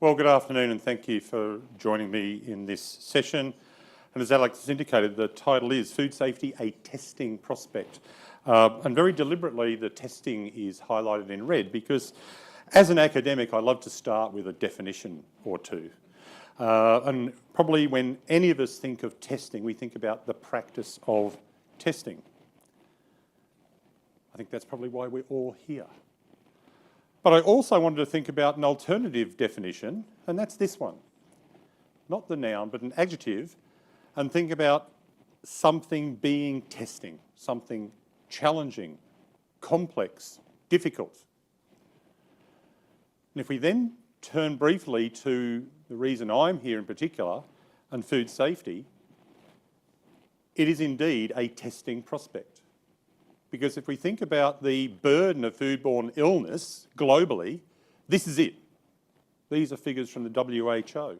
Well, good afternoon and thank you for joining me in this session. And as Alex has indicated, the title is Food Safety, a Testing Prospect. And very deliberately, the testing is highlighted in red because as an academic, I love to start with a definition or two. And probably when any of us think of testing, we think about the practice of testing. I think that's probably why we're all here. But I also wanted to think about an alternative definition, and that's this one. Not the noun, but an adjective, and think about something being testing, something challenging, complex, difficult. And if we then turn briefly to the reason I'm here in particular, and food safety, it is indeed a testing prospect. Because if we think about the burden of foodborne illness globally, this is it. These are figures from the WHO.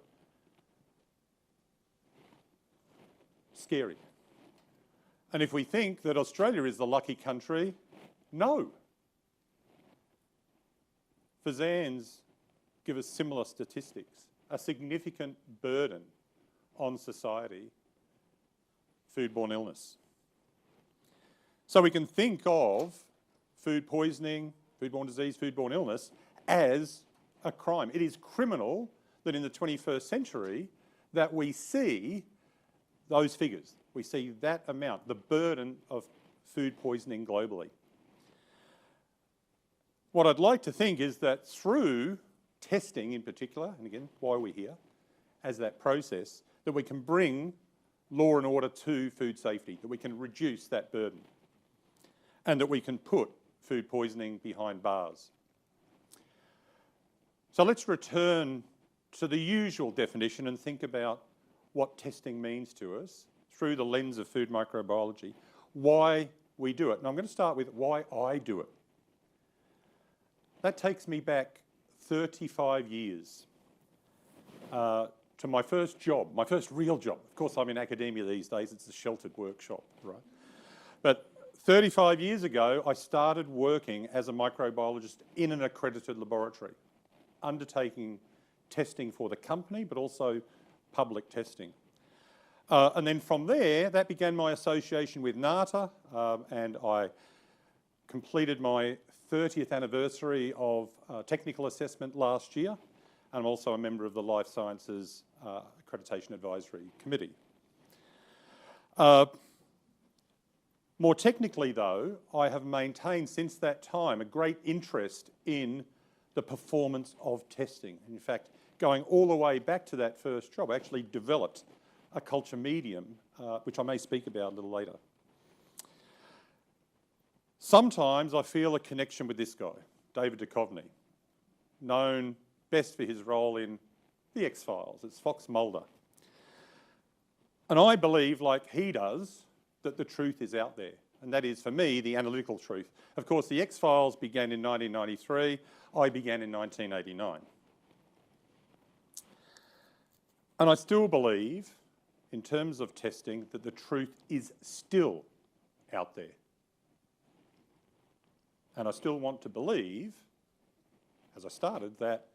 Scary. And if we think that Australia is the lucky country, no. FSANZ give us similar statistics, a significant burden on society, foodborne illness. So we can think of food poisoning, foodborne disease, foodborne illness as a crime. It is criminal that in the 21st century that we see those figures. We see that amount, the burden of food poisoning globally. What I'd like to think is that through testing in particular, and again, why we're here, as that process, that we can bring law and order to food safety, that we can reduce that burden, and that we can put food poisoning behind bars. So let's return to the usual definition and think about what testing means to us through the lens of food microbiology, why we do it. And I'm going to start with why I do it. That takes me back 35 years to my first job, my first real job. Of course, I'm in academia these days, it's a sheltered workshop, right? But 35 years ago, I started working as a microbiologist in an accredited laboratory, undertaking testing for the company, but also public testing. And then from there, that began my association with NATA, and I completed my 30th anniversary of technical assessment last year. And I'm also a member of the Life Sciences Accreditation Advisory Committee. More technically though, I have maintained since that time a great interest in the performance of testing. In fact, going all the way back to that first job, I actually developed a culture medium, which I may speak about a little later. Sometimes I feel a connection with this guy, David Duchovny, known best for his role in The X-Files. It's Fox Mulder. And I believe, like he does, that the truth is out there. And that is, for me, the analytical truth. Of course, the X-Files began in 1993. I began in 1989. And I still believe, in terms of testing, that the truth is still out there. And I still want to believe, as I started, that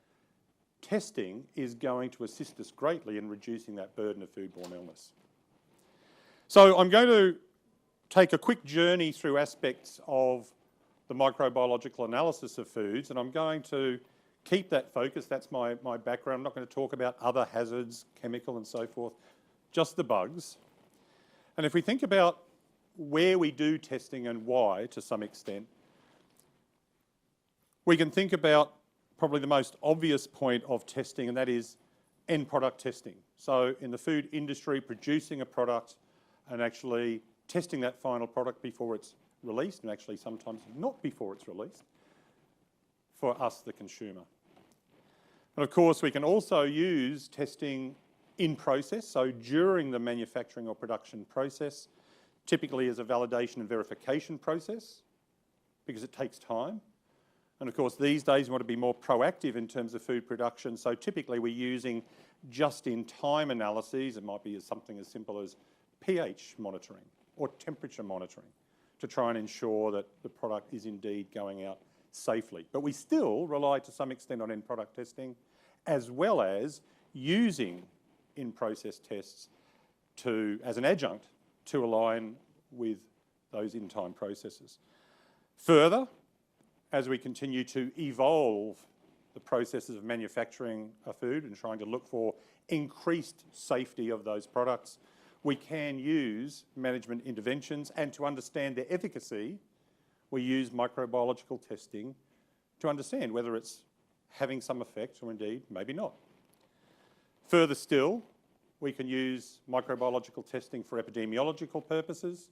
testing is going to assist us greatly in reducing that burden of foodborne illness. So I'm going to take a quick journey through aspects of the microbiological analysis of foods, and I'm going to keep that focus. That's my background. I'm not going to talk about other hazards, chemical and so forth, just the bugs. And if we think about where we do testing and why, to some extent, we can think about probably the most obvious point of testing, and that is end product testing. So in the food industry, producing a product and actually testing that final product before it's released, and actually sometimes not before it's released, for us, the consumer. And of course, we can also use testing in process, so during the manufacturing or production process, typically as a validation and verification process, because it takes time. And of course, these days we want to be more proactive in terms of food production, so typically we're using just-in-time analyses. It might be something as simple as pH monitoring or temperature monitoring to try and ensure that the product is indeed going out safely. But we still rely to some extent on end product testing as well as using in-process tests as an adjunct to align with those in-time processes. Further, as we continue to evolve the processes of manufacturing a food and trying to look for increased safety of those products, we can use management interventions, and to understand their efficacy, we use microbiological testing to understand whether it's having some effect or indeed maybe not. Further still, we can use microbiological testing for epidemiological purposes,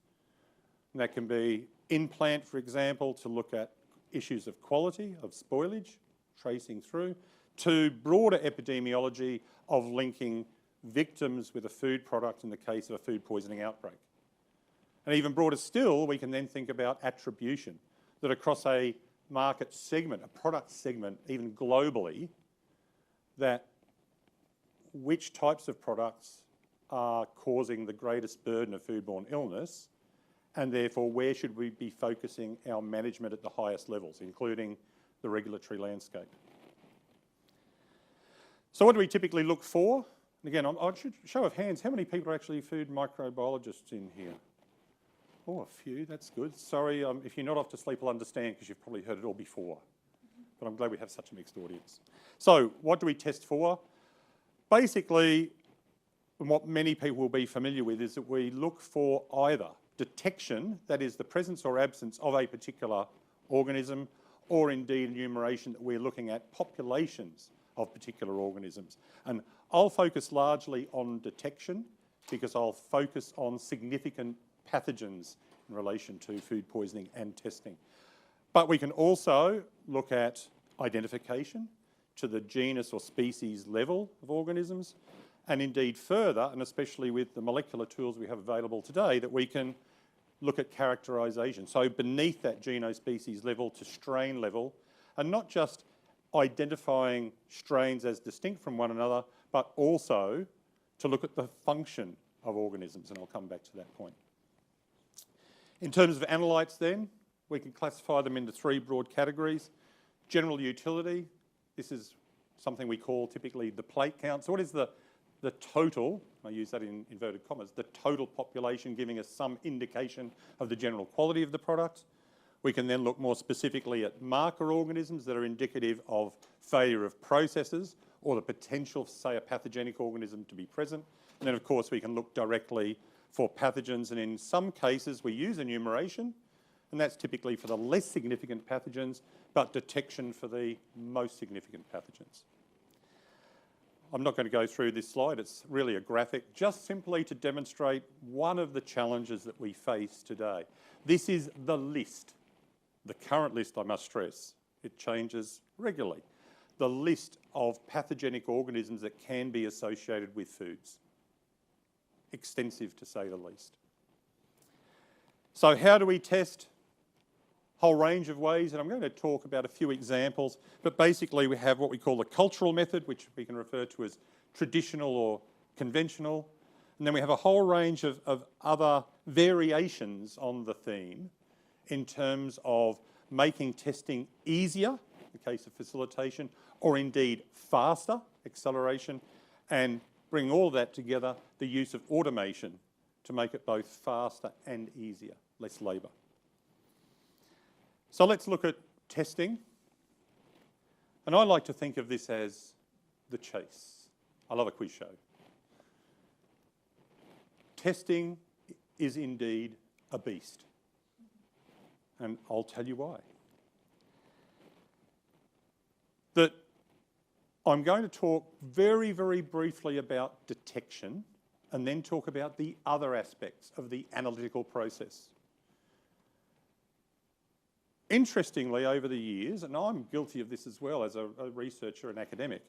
and that can be in-plant, for example, to look at issues of quality, of spoilage, tracing through, to broader epidemiology of linking victims with a food product in the case of a food poisoning outbreak. And even broader still, we can then think about attribution, that across a market segment, a product segment, even globally, that which types of products are causing the greatest burden of foodborne illness, and therefore where should we be focusing our management at the highest levels, including the regulatory landscape. So what do we typically look for? And again, I should show of hands, how many people are actually food microbiologists in here? Oh, a few, that's good. Sorry, if you're not off to sleep, I'll understand because you've probably heard it all before. But I'm glad we have such a mixed audience. So what do we test for? Basically, what many people will be familiar with is that we look for either detection, that is the presence or absence of a particular organism, or indeed enumeration that we're looking at populations of particular organisms. And I'll focus largely on detection because I'll focus on significant pathogens in relation to food poisoning and testing. But we can also look at identification to the genus or species level of organisms, and indeed further, and especially with the molecular tools we have available today, that we can look at characterisation. So beneath that genome-species level to strain level, and not just identifying strains as distinct from one another, but also to look at the function of organisms, and I'll come back to that point. In terms of analytes then, we can classify them into three broad categories. General utility, this is something we call typically the plate count. So what is the total, I use that in inverted commas, the total population giving us some indication of the general quality of the product. We can then look more specifically at marker organisms that are indicative of failure of processes or the potential for, say, a pathogenic organism to be present. And then, of course, we can look directly for pathogens, and in some cases we use enumeration, and that's typically for the less significant pathogens, but detection for the most significant pathogens. I'm not going to go through this slide, it's really a graphic, just simply to demonstrate one of the challenges that we face today. This is the list, the current list, I must stress, it changes regularly, the list of pathogenic organisms that can be associated with foods. Extensive to say the least. So how do we test? Whole range of ways, and I'm going to talk about a few examples, but basically we have what we call the cultural method, which we can refer to as traditional or conventional, and then we have a whole range of other variations on the theme in terms of making testing easier, in the case of facilitation, or indeed faster, acceleration, and bring all that together, the use of automation to make it both faster and easier, less labour. So let's look at testing. And I like to think of this as the chase. I love a quiz show. Testing is indeed a beast. And I'll tell you why. That I'm going to talk very, very briefly about detection and then talk about the other aspects of the analytical process. Interestingly, over the years, and I'm guilty of this as well as a researcher and academic,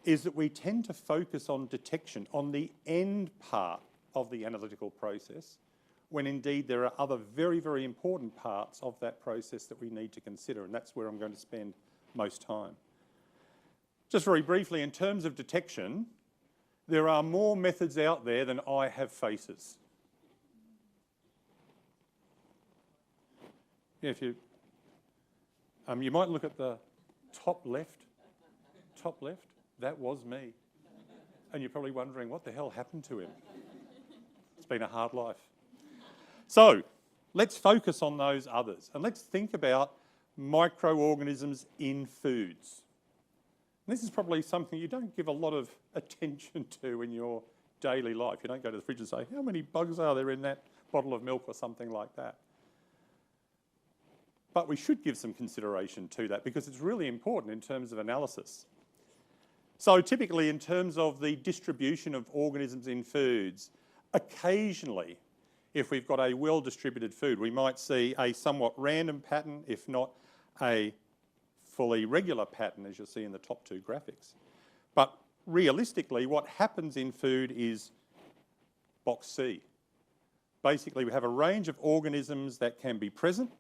is that we tend to focus on detection, on the end part of the analytical process, when indeed there are other very, very important parts of that process that we need to consider, and that's where I'm going to spend most time. Just very briefly, in terms of detection, there are more methods out there than I have faces. Yeah, if you... you might look at the top left. That was me. And you're probably wondering, what the hell happened to him? It's been a hard life. So let's focus on those others and let's think about microorganisms in foods. And this is probably something you don't give a lot of attention to in your daily life. You don't go to the fridge and say, how many bugs are there in that bottle of milk or something like that? But we should give some consideration to that because it's really important in terms of analysis. So typically in terms of the distribution of organisms in foods, occasionally, if we've got a well-distributed food, we might see a somewhat random pattern, if not a fully regular pattern, as you'll see in the top two graphics. But realistically, what happens in food is box C. Basically, we have a range of organisms that can be present,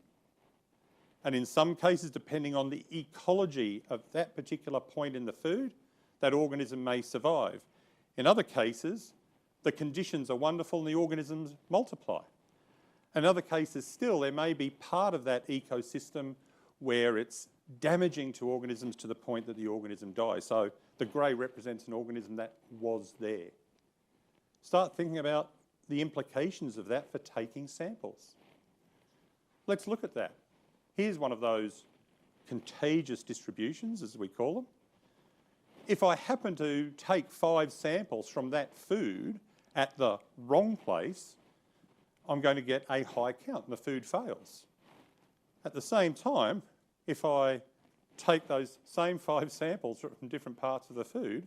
and in some cases, depending on the ecology of that particular point in the food, that organism may survive. In other cases, the conditions are wonderful and the organisms multiply. In other cases still, there may be part of that ecosystem where it's damaging to organisms to the point that the organism dies. So the grey represents an organism that was there. Start thinking about the implications of that for taking samples. Let's look at that. Here's one of those contagious distributions, as we call them. If I happen to take 5 samples from that food at the wrong place, I'm going to get a high count and the food fails. At the same time, if I take those same 5 samples from different parts of the food,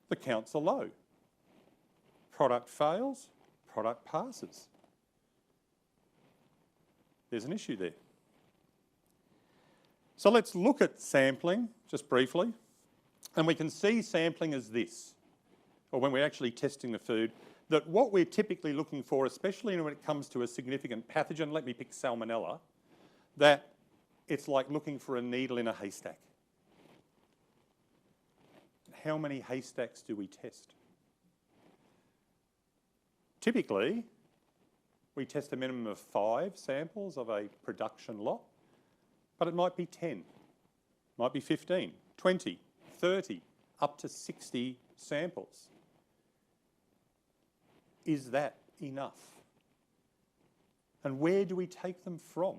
the counts are low. Product fails, product passes. There's an issue there. So let's look at sampling just briefly, and we can see sampling as this, or when we're actually testing the food, that what we're typically looking for, especially when it comes to a significant pathogen, let me pick salmonella, that it's like looking for a needle in a haystack. How many haystacks do we test? Typically, we test a minimum of 5 samples of a production lot, but it might be 10, might be 15, 20, 30, up to 60 samples. Is that enough? And where do we take them from?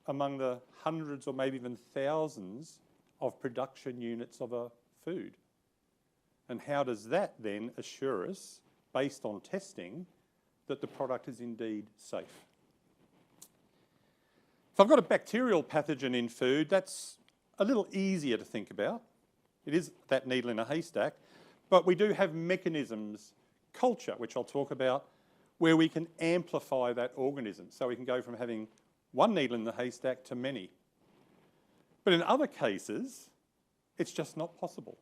Among the hundreds or maybe even thousands of production units of a food. And how does that then assure us, based on testing, that the product is indeed safe? If I've got a bacterial pathogen in food, that's a little easier to think about. It is that needle in a haystack, but we do have mechanisms, culture, which I'll talk about, where we can amplify that organism. So we can go from having one needle in the haystack to many. But in other cases, it's just not possible.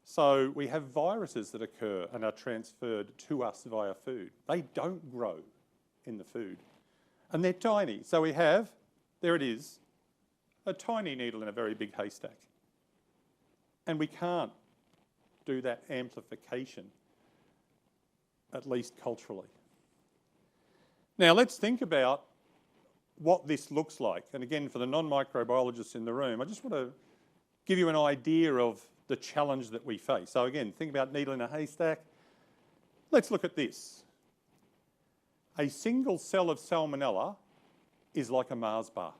So we have viruses that occur and are transferred to us via food. They don't grow in the food. And they're tiny. So we have, there it is, a tiny needle in a very big haystack. And we can't do that amplification, at least culturally. Now let's think about what this looks like. And again, for the non-microbiologists in the room, I just want to give you an idea of the challenge that we face. So again, think about needle in a haystack. Let's look at this. A single cell of salmonella is like a Mars bar.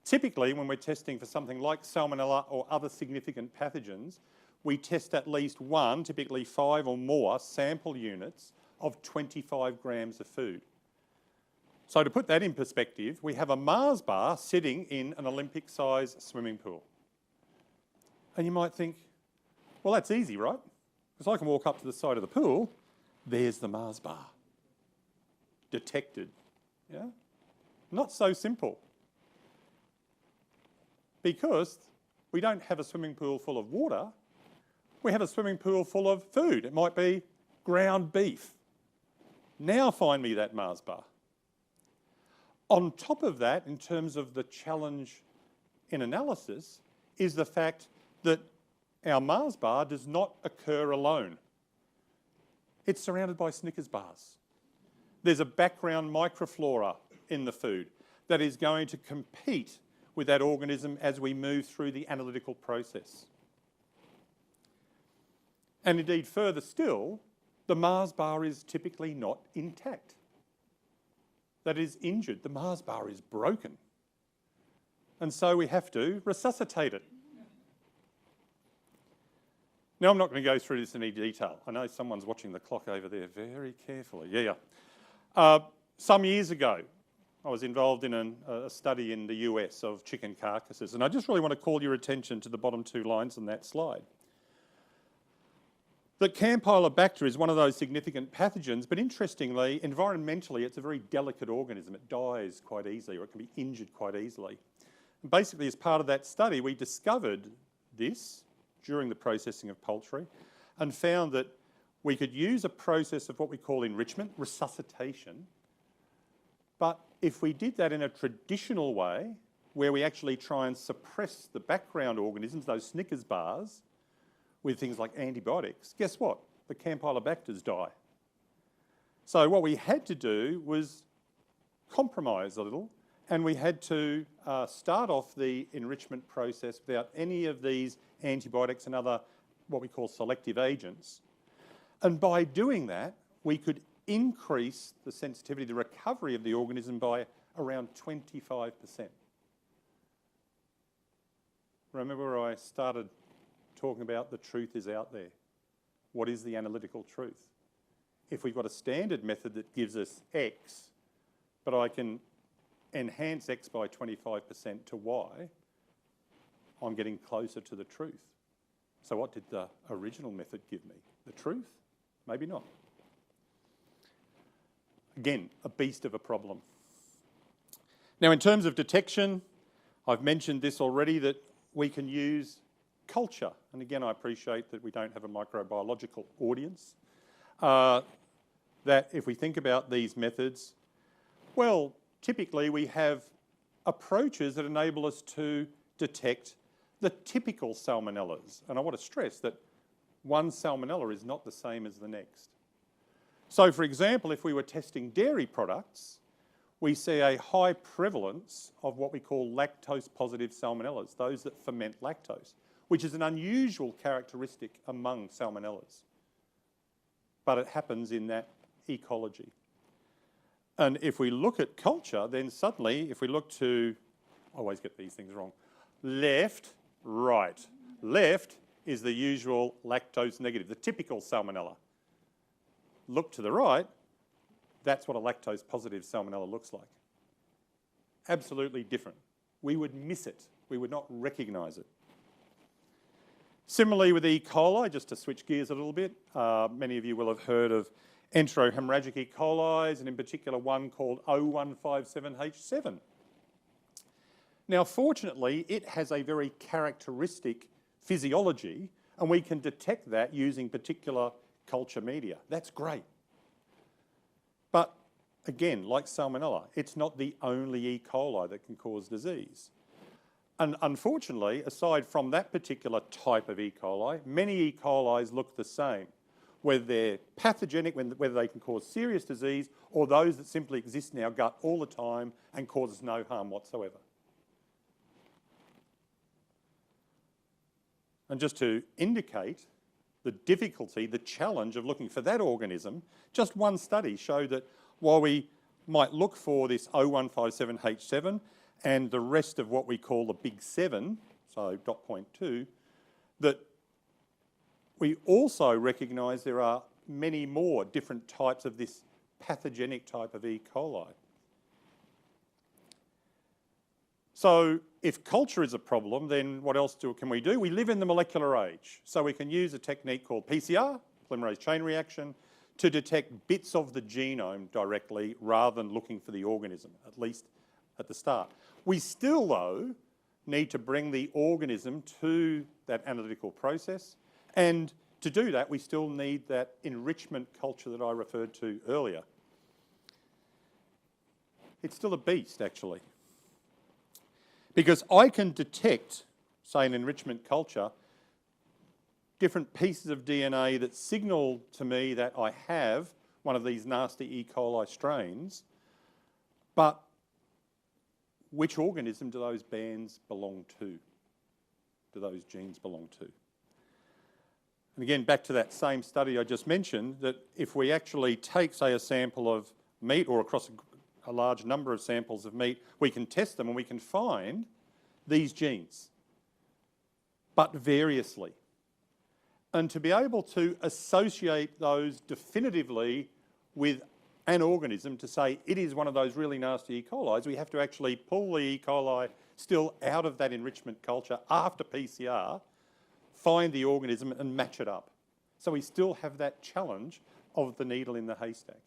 Typically, when we're testing for something like salmonella or other significant pathogens, we test at least 1, typically 5 or more, sample units of 25 grams of food. So to put that in perspective, we have a Mars bar sitting in an Olympic-sized swimming pool. And you might think, well, that's easy, right? Because I can walk up to the side of the pool, there's the Mars bar. Detected. Yeah? Not so simple. Because we don't have a swimming pool full of water, we have a swimming pool full of food. It might be ground beef. Now find me that Mars bar. On top of that, in terms of the challenge in analysis, is the fact that our Mars bar does not occur alone. It's surrounded by Snickers bars. There's a background microflora in the food that is going to compete with that organism as we move through the analytical process. And indeed, further still, the Mars bar is typically not intact. That is injured. The Mars bar is broken. And so we have to resuscitate it. Now, I'm not going to go through this in any detail. I know someone's watching the clock over there very carefully. Some years ago, I was involved in a study in the US of chicken carcasses, and I just really want to call your attention to the bottom two lines on that slide. The Campylobacter is one of those significant pathogens, but interestingly, environmentally, it's a very delicate organism. It dies quite easily, or it can be injured quite easily. And basically, as part of that study, we discovered this during the processing of poultry and found that we could use a process of what we call enrichment, resuscitation, but if we did that in a traditional way, where we actually try and suppress the background organisms, those Snickers bars, with things like antibiotics, guess what? The Campylobacters die. So what we had to do was compromise a little, and we had to start off the enrichment process without any of these antibiotics and other what we call selective agents. And by doing that, we could increase the sensitivity, the recovery of the organism by around 25%. Remember where I started talking about the truth is out there. What is the analytical truth? If we've got a standard method that gives us X, but I can enhance X by 25% to Y, I'm getting closer to the truth. So what did the original method give me? The truth? Maybe not. Again, a beast of a problem. Now, in terms of detection, I've mentioned this already, that we can use culture. And again, I appreciate that we don't have a microbiological audience. That if we think about these methods, well, typically we have approaches that enable us to detect the typical salmonellas. And I want to stress that one salmonella is not the same as the next. So, for example, if we were testing dairy products, we see a high prevalence of what we call lactose-positive salmonellas, those that ferment lactose, which is an unusual characteristic among salmonellas. But it happens in that ecology. And if we look at culture, then suddenly, if we look to, I always get these things wrong, left, right. Left is the usual lactose negative, the typical salmonella. Look to the right, that's what a lactose positive salmonella looks like. Absolutely different. We would miss it. We would not recognise it. Similarly with E. coli, just to switch gears a little bit, many of you will have heard of enterohemorrhagic E. coli, and in particular one called O157H7. Now, fortunately, it has a very characteristic physiology, and we can detect that using particular culture media. That's great. But again, like salmonella, it's not the only E. coli that can cause disease. And unfortunately, aside from that particular type of E. coli, many E. colis look the same, whether they're pathogenic, whether they can cause serious disease, or those that simply exist in our gut all the time and causes no harm whatsoever. And just to indicate the difficulty, the challenge of looking for that organism, just one study showed that while we might look for this O157H7 and the rest of what we call the big seven, so dot point 2, that we also recognise there are many more different types of this pathogenic type of E. coli. So if culture is a problem, then what else can we do? We live in the molecular age. So we can use a technique called PCR, polymerase chain reaction, to detect bits of the genome directly rather than looking for the organism, at least at the start. We still, though, need to bring the organism to that analytical process. And to do that, we still need that enrichment culture that I referred to earlier. It's still a beast, actually. Because I can detect, say, an enrichment culture, different pieces of DNA that signal to me that I have one of these nasty E. coli strains, but which organism do those bands belong to? Do those genes belong to? And again, back to that same study I just mentioned, that if we actually take, say, a sample of meat or across a large number of samples of meat, we can test them and we can find these genes, but variously. And to be able to associate those definitively with an organism to say it is one of those really nasty E. coli's, we have to actually pull the E. coli still out of that enrichment culture after PCR, find the organism and match it up. So we still have that challenge of the needle in the haystack.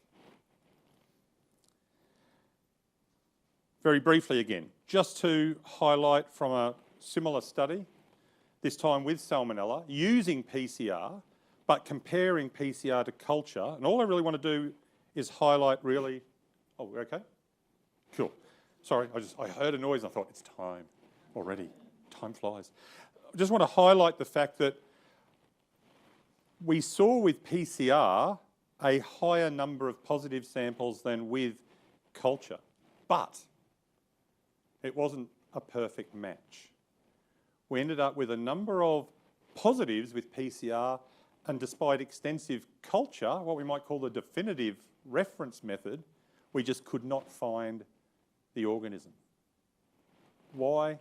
Very briefly again, just to highlight from a similar study, this time with salmonella, using PCR, but comparing PCR to culture. And all I really want to do is highlight really, oh, we're okay? Cool. Sorry, I heard a noise and I thought, it's time already. Time flies. I just want to highlight the fact that we saw with PCR a higher number of positive samples than with culture, but it wasn't a perfect match. We ended up with a number of positives with PCR, and despite extensive culture, what we might call the definitive reference method, we just could not find the organism. Why?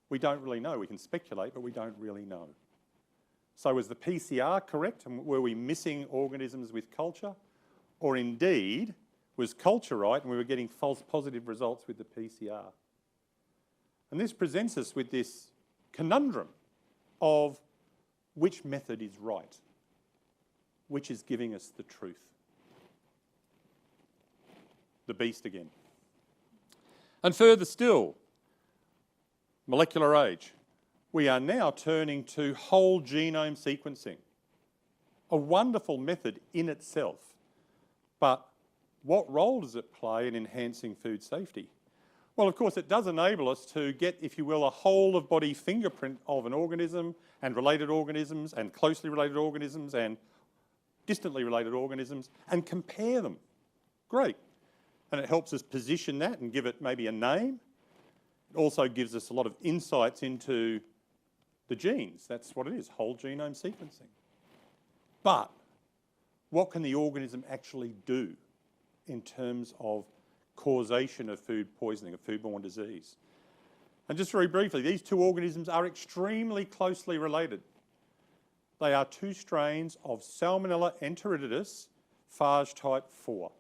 We don't really know. We can speculate, but we don't really know. So was the PCR correct, and were we missing organisms with culture? Or indeed, was culture right and we were getting false positive results with the PCR? And this presents us with this conundrum of which method is right, which is giving us the truth. The beast again. And further still, molecular age. We are now turning to whole genome sequencing. A wonderful method in itself, but what role does it play in enhancing food safety? Well, of course, it does enable us to get, if you will, a whole of body fingerprint of an organism and related organisms and closely related organisms and distantly related organisms and compare them. Great. And it helps us position that and give it maybe a name. It also gives us a lot of insights into the genes. That's what it is, whole genome sequencing. But what can the organism actually do in terms of causation of food poisoning, of foodborne disease? And just very briefly, these two organisms are extremely closely related. They are two strains of Salmonella enteritidis, phage type 4.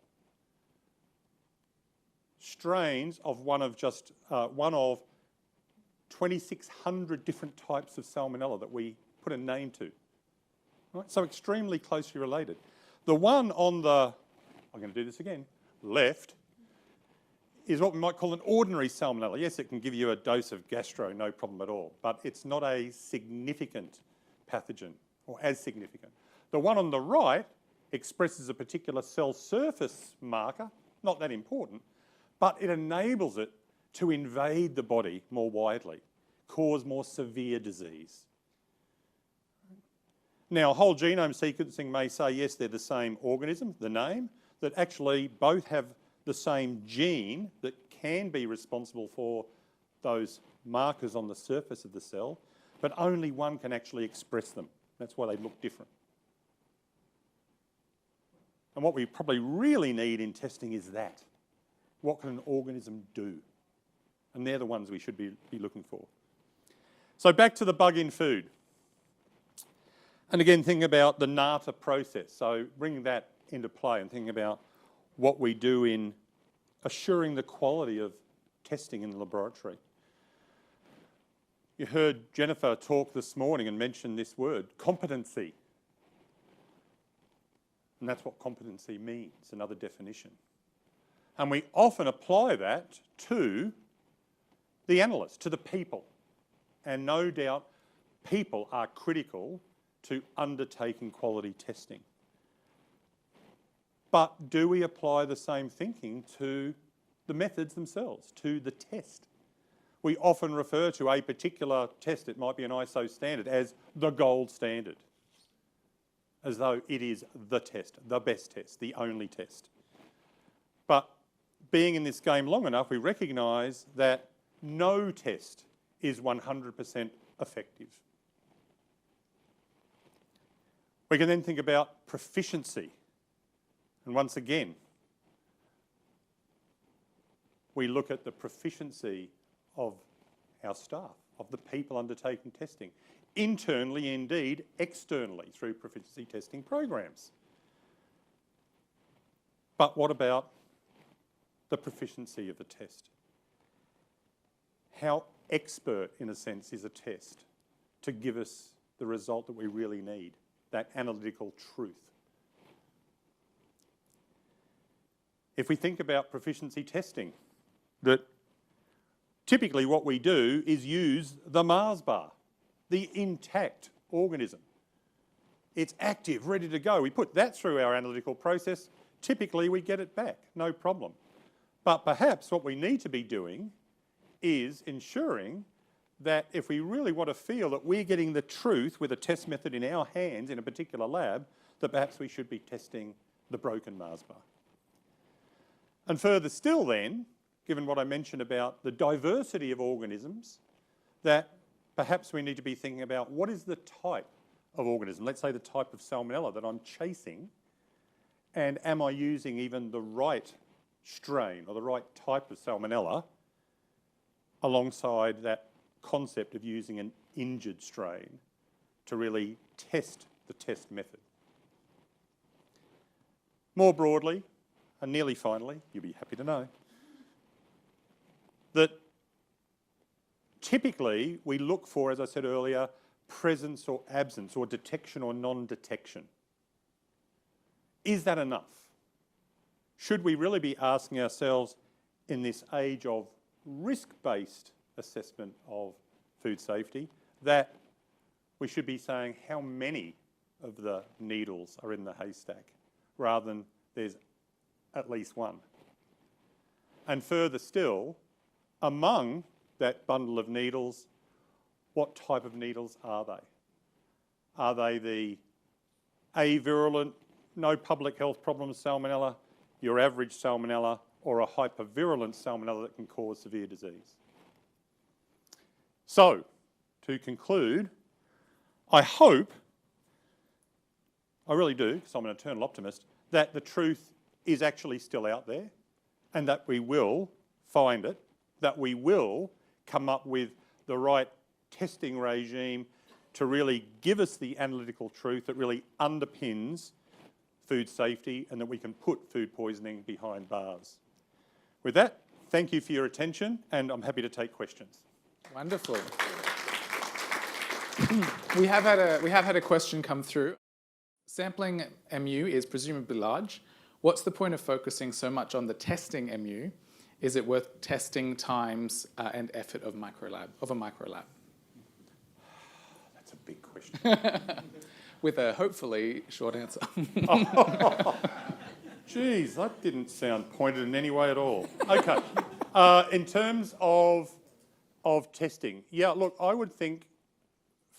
Strains of one of 2,600 different types of Salmonella that we put a name to. Right? So extremely closely related. The one on the, I'm going to do this again, left, is what we might call an ordinary Salmonella. Yes, it can give you a dose of gastro, no problem at all, but it's not a significant pathogen, or as significant. The one on the right expresses a particular cell surface marker, not that important, but it enables it to invade the body more widely, cause more severe disease. Now, whole genome sequencing may say, yes, they're the same organism, the name, that actually both have the same gene that can be responsible for those markers on the surface of the cell, but only one can actually express them. That's why they look different. And what we probably really need in testing is that. What can an organism do? And they're the ones we should be looking for. So back to the bug in food. And again, thinking about the NATA process. So bringing that into play and thinking about what we do in assuring the quality of testing in the laboratory. You heard Jennifer talk this morning and mention this word, competency. And that's what competency means, another definition. And we often apply that to the analyst, to the people. And no doubt people are critical to undertaking quality testing. But do we apply the same thinking to the methods themselves, to the test? We often refer to a particular test, it might be an ISO standard, as the gold standard, as though it is the test, the best test, the only test. But being in this game long enough, we recognise that no test is 100% effective. We can then think about proficiency. And once again, we look at the proficiency of our staff, of the people undertaking testing, internally, indeed externally, through proficiency testing programs. But what about the proficiency of the test? How expert, in a sense, is a test to give us the result that we really need, that analytical truth? If we think about proficiency testing, that typically what we do is use the Mars bar, the intact organism. It's active, ready to go. We put that through our analytical process. Typically we get it back, no problem. But perhaps what we need to be doing is ensuring that if we really want to feel that we're getting the truth with a test method in our hands in a particular lab, that perhaps we should be testing the broken Mars bar. And further still then, given what I mentioned about the diversity of organisms, that perhaps we need to be thinking about what is the type of organism, let's say the type of salmonella that I'm chasing, and am I using even the right strain or the right type of salmonella alongside that concept of using an injured strain to really test the test method. More broadly, and nearly finally, you'll be happy to know, that typically we look for, as I said earlier, presence or absence, or detection or non-detection. Is that enough? Should we really be asking ourselves, in this age of risk-based assessment of food safety, that we should be saying how many of the needles are in the haystack, rather than there's at least one? And further still, among that bundle of needles, what type of needles are they? Are they the avirulent, no public health problems salmonella, your average salmonella, or a hypervirulent salmonella that can cause severe disease? So, to conclude, I hope, I really do, because I'm an eternal optimist, that the truth is actually still out there, and that we will find it, that we will come up with the right testing regime to really give us the analytical truth that really underpins food safety, and that we can put food poisoning behind bars. With that, thank you for your attention, and I'm happy to take questions. Wonderful. we have had a question come through. Sampling MU is presumably large. What's the point of focusing so much on the testing MU? Is it worth testing times and effort of a microlab? That's a big question. With a hopefully short answer. Geez, that didn't sound pointed in any way at all. Okay, in terms of testing, yeah, look, I would think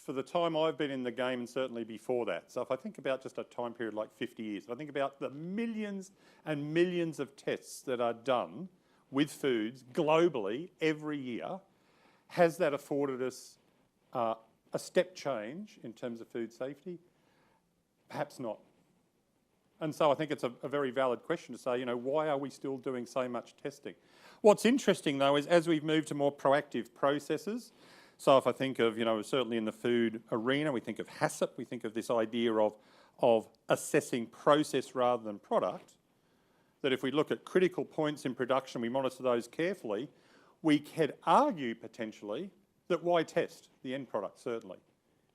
for the time I've been in the game, and certainly before that, so if I think about just a time period like 50 years, if I think about the millions and millions of tests that are done with foods globally every year, has that afforded us a step change in terms of food safety? Perhaps not. And so I think it's a very valid question to say, why are we still doing so much testing? What's interesting though is as we've moved to more proactive processes, so if I think of, certainly in the food arena, we think of HACCP, we think of this idea of assessing process rather than product, that if we look at critical points in production, we monitor those carefully, we could argue potentially that why test the end product, certainly.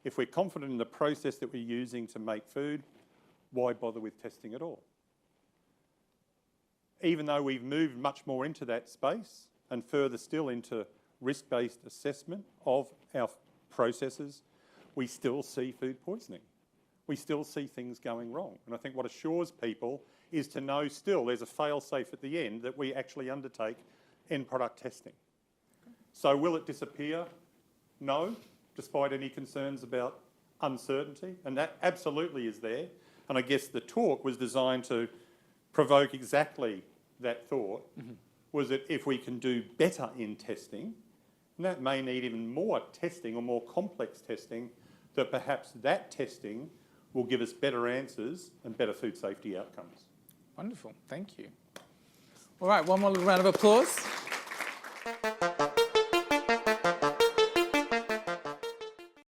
If we're confident in the process that we're using to make food, why bother with testing at all? Even though we've moved much more into that space and further still into risk-based assessment of our processes, we still see food poisoning. We still see things going wrong. And I think what assures people is to know still there's a fail-safe at the end that we actually undertake end product testing. So will it disappear? No, despite any concerns about uncertainty, and that absolutely is there. And I guess the talk was designed to provoke exactly that thought, was that if we can do better in testing, and that may need even more testing or more complex testing, that perhaps that testing will give us better answers and better food safety outcomes. Wonderful, thank you. All right, one more little round of applause.